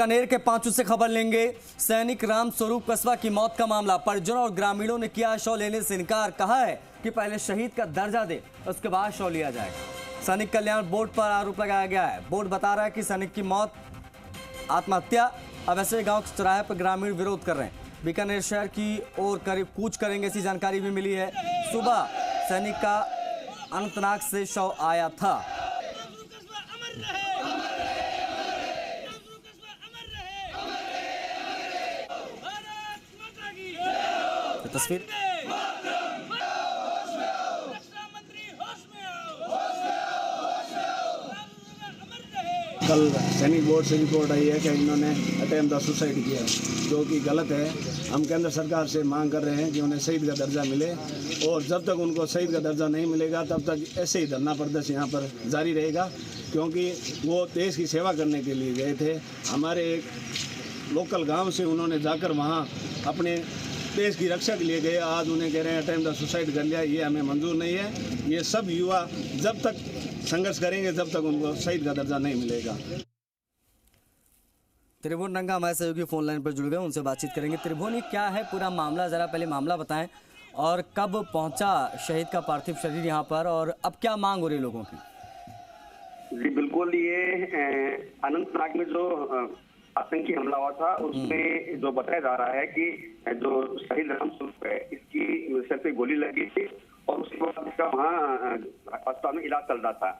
बीकानेर के पांचू से खबर लेंगे। सैनिक राम स्वरूप कस्बा की मौत का मामला, परिजनों और ग्रामीणों ने किया शव लेने से इनकार। कहा है कि पहले शहीद का दर्जा दे, उसके बाद शव लिया जाएगा। सैनिक कल्याण बोर्ड पर आरोप लगाया गया है। बोर्ड बता रहा है कि सैनिक की मौत आत्महत्या। अब ऐसे गांव के चौराहे पर ग्रामीण विरोध कर रहे हैं। बीकानेर शहर की ओर करीब कूच करेंगे, ऐसी जानकारी भी मिली है। सुबह सैनिक का अनंतनाग से शव आया था। तस्वीर कल सैनिक बोर्ड से रिपोर्ट आई है कि इन्होंने अटेम्प्ट ऑफ सुसाइड किया, जो कि गलत है। हम केंद्र सरकार से मांग कर रहे हैं कि उन्हें शहीद का दर्जा मिले, और जब तक उनको शहीद का दर्जा नहीं मिलेगा तब तक ऐसे ही धरना प्रदर्शन यहाँ पर जारी रहेगा, क्योंकि वो देश की सेवा करने के लिए गए थे। हमारे एक लोकल गांव से उन्होंने जाकर वहाँ अपने देश की रक्षा के लिए गए। आज उन्हें कह रहे हैं अटेम्प्ट ऑफ सुसाइड कर लिया। ये हमें मंजूर नहीं है। ये सब युवा जब तक संघर्ष करेंगे जब तक उनको शहीद का दर्जा नहीं मिलेगा। त्रिभुवन रंगा हमारे सहयोगी फोन लाइन पर जुड़ गए, उनसे बातचीत करेंगे। त्रिभुवन, ये क्या है पूरा मामला, जरा पहले मामला बताएं, और कब पहुंचा शहीद का पार्थिव शरीर यहाँ पर, और अब क्या मांग हो रही है लोगों की? जी बिल्कुल, ये अनंतनाग में जो आतंकी हमला हुआ था उसमें जो बताया जा रहा है कि जो शहीद राम स्वरूप है, इसकी सिर पे गोली लगी थी और उसके बाद इसका वहाँ अस्पताल में इलाज चल रहा था।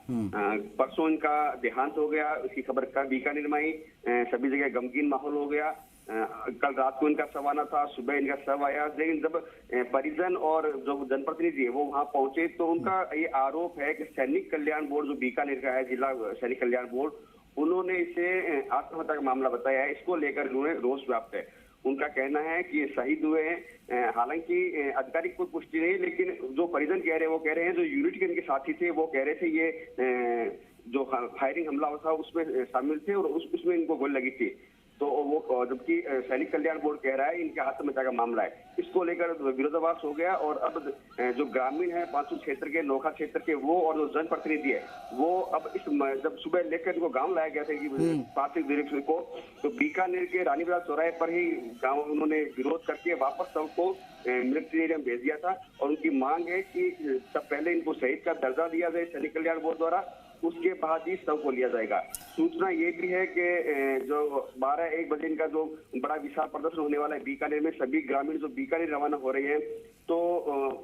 परसों इनका देहांत हो गया। इसकी खबर का बीकानेर में आई, सभी जगह गमगीन माहौल हो गया। कल रात को इनका शव आना था, सुबह इनका शव आया। लेकिन जब परिजन और जो जनप्रतिनिधि है वो वहाँ पहुंचे तो उनका ये आरोप है कि सैनिक कल्याण बोर्ड जो बीकानेर का है, जिला सैनिक कल्याण बोर्ड, उन्होंने इसे आत्महत्या का मामला बताया है। इसको लेकर उन्होंने रोष व्याप्त है। उनका कहना है कि ये शहीद हुए हैं। हालांकि आधिकारिक कोई पुष्टि नहीं, लेकिन जो परिजन कह रहे हैं वो कह रहे हैं जो यूनिट के इनके साथी थे वो कह रहे थे ये जो फायरिंग हमला हुआ था उसमें शामिल थे और उसमें इनको गोली लगी थी। तो वो जबकि सैनिक कल्याण बोर्ड कह रहा है इनके आत्महत्या का मामला है। इसको लेकर विरोधाभास हो गया और अब जो ग्रामीण है पांचू क्षेत्र के, नोखा क्षेत्र के, वो और जो जनप्रतिनिधि है वो अब इस जब सुबह लेकर इनको गांव लाया गया था पार्थिव शरीर को, तो बीकानेर के रानी बाजार चौराहे पर ही गांव उन्होंने विरोध करके वापस सबको मिलिट्री एरिया में भेज दिया था। और उनकी मांग है कि सब पहले इनको शहीद का दर्जा दिया जाए सैनिक कल्याण बोर्ड द्वारा, उसके बाद ही शव को लिया जाएगा। सूचना ये भी है कि जो 12-1 बजे इनका जो बड़ा विशाल प्रदर्शन होने वाला है बीकानेर में, सभी ग्रामीण जो बीकानेर रवाना हो रहे हैं तो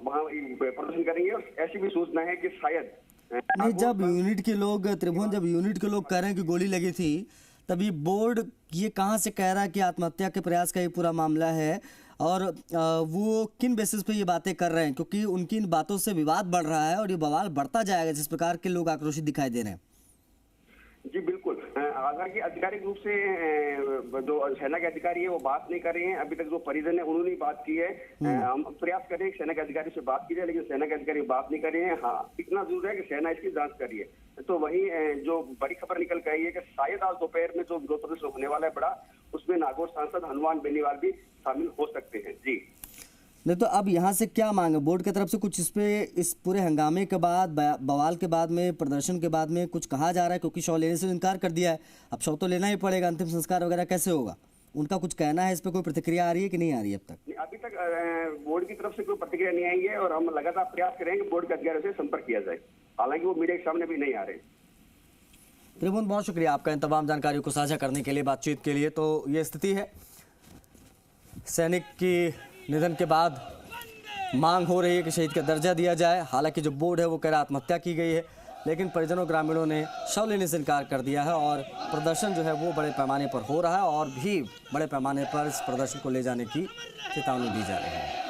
वहाँ प्रदर्शन करेंगे। और ऐसी भी सूचना है कि शायद नहीं, जब यूनिट के लोग त्रिभुवन जब यूनिट के लोग कह रहे हैं कि गोली लगी थी, तभी बोर्ड ये कहाँ से कह रहा है कि आत्महत्या के प्रयास का ये पूरा मामला है, और वो किन बेसिस पे ये बातें कर रहे हैं? क्योंकि उनकी इन बातों से विवाद बढ़ रहा है और ये बवाल बढ़ता जाएगा जिस प्रकार के लोग आक्रोशित दिखाई दे रहे हैं। जी बिल्कुल, हालांकि आधिकारिक रूप से जो सेना के अधिकारी है वो बात नहीं कर रहे हैं। अभी तक जो परिजन है उन्होंने बात की है। हम प्रयास कर रहे हैं सेना के अधिकारी से बात की जाए, लेकिन सेना के अधिकारी बात नहीं कर रहे हैं। हाँ, इतना जरूर है कि सेना इसकी जांच कर रही है। तो वहीं जो बड़ी खबर निकल कर आई है कि शायद आज दोपहर में जो विरोध प्रदर्शन होने वाला है बड़ा, उसमें नागौर सांसद हनुमान बेनीवाल भी शामिल हो सकते हैं। जी नहीं, तो अब यहाँ से क्या मांग है बोर्ड की तरफ से? कुछ इस पे इस पूरे हंगामे के बाद, बवाल के बाद में, प्रदर्शन के बाद में कुछ कहा जा रहा है? क्योंकि शव लेने से इनकार कर दिया है, अब शव तो लेना ही पड़ेगा। अंतिम संस्कार वगैरह कैसे होगा? उनका कुछ कहना है इस पर? कोई प्रतिक्रिया आ रही है कि नहीं आ रही है अब तक? अभी तक बोर्ड की तरफ से कोई प्रतिक्रिया नहीं आई है और हम लगातार प्रयास करेंगे बोर्ड के अधिकारियों से संपर्क किया जाए। हालांकि वो मीडिया के सामने भी नहीं आ रहे। त्रिभुवन, बहुत शुक्रिया आपका इन तमाम जानकारियों को साझा करने के लिए, बातचीत के लिए। तो ये स्थिति है, सैनिक की निधन के बाद मांग हो रही है कि शहीद का दर्जा दिया जाए। हालांकि जो बोर्ड है वो कह रहा आत्महत्या की गई है, लेकिन परिजनों ग्रामीणों ने शव लेने से इनकार कर दिया है और प्रदर्शन जो है वो बड़े पैमाने पर हो रहा है और भी बड़े पैमाने पर इस प्रदर्शन को ले जाने की चेतावनी दी जा रही है।